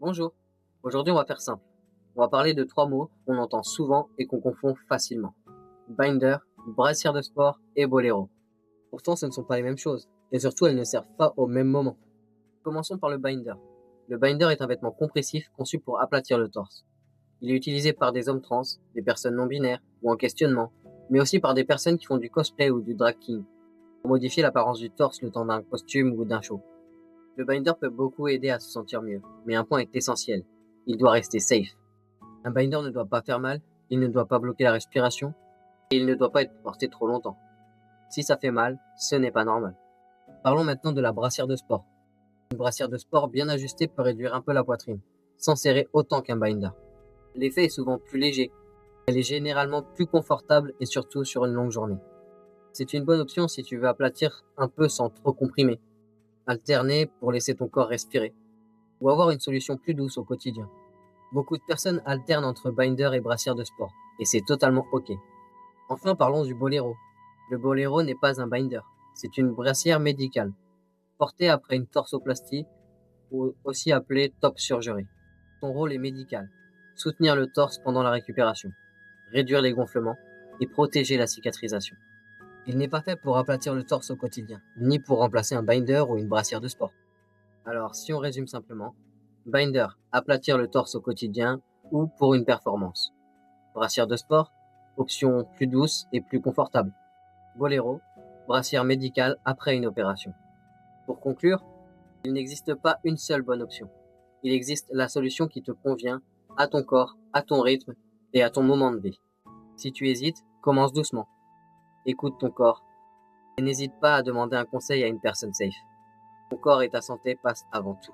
Bonjour, aujourd'hui on va faire simple. On va parler de trois mots qu'on entend souvent et qu'on confond facilement. Binder, brassière de sport et boléro. Pourtant ce ne sont pas les mêmes choses, et surtout elles ne servent pas au même moment. Commençons par le binder. Le binder est un vêtement compressif conçu pour aplatir le torse. Il est utilisé par des hommes trans, des personnes non binaires ou en questionnement, mais aussi par des personnes qui font du cosplay ou du drag king, pour modifier l'apparence du torse le temps d'un costume ou d'un show. Le binder peut beaucoup aider à se sentir mieux, mais un point est essentiel. Il doit rester safe. Un binder ne doit pas faire mal, il ne doit pas bloquer la respiration, et il ne doit pas être porté trop longtemps. Si ça fait mal, ce n'est pas normal. Parlons maintenant de la brassière de sport. Une brassière de sport bien ajustée peut réduire un peu la poitrine, sans serrer autant qu'un binder. L'effet est souvent plus léger. Elle est généralement plus confortable et surtout sur une longue journée. C'est une bonne option si tu veux aplatir un peu sans trop comprimer, alterner pour laisser ton corps respirer, ou avoir une solution plus douce au quotidien. Beaucoup de personnes alternent entre binder et brassière de sport, et c'est totalement ok. Enfin, parlons du boléro. Le boléro n'est pas un binder, c'est une brassière médicale, portée après une torsoplastie, ou aussi appelée top surgery. Son rôle est médical, soutenir le torse pendant la récupération, réduire les gonflements et protéger la cicatrisation. Il n'est pas fait pour aplatir le torse au quotidien, ni pour remplacer un binder ou une brassière de sport. Alors, si on résume simplement, binder, aplatir le torse au quotidien ou pour une performance. Brassière de sport, option plus douce et plus confortable. Boléro, brassière médicale après une opération. Pour conclure, il n'existe pas une seule bonne option. Il existe la solution qui te convient à ton corps, à ton rythme et à ton moment de vie. Si tu hésites, commence doucement. Écoute ton corps et n'hésite pas à demander un conseil à une personne safe. Ton corps et ta santé passent avant tout.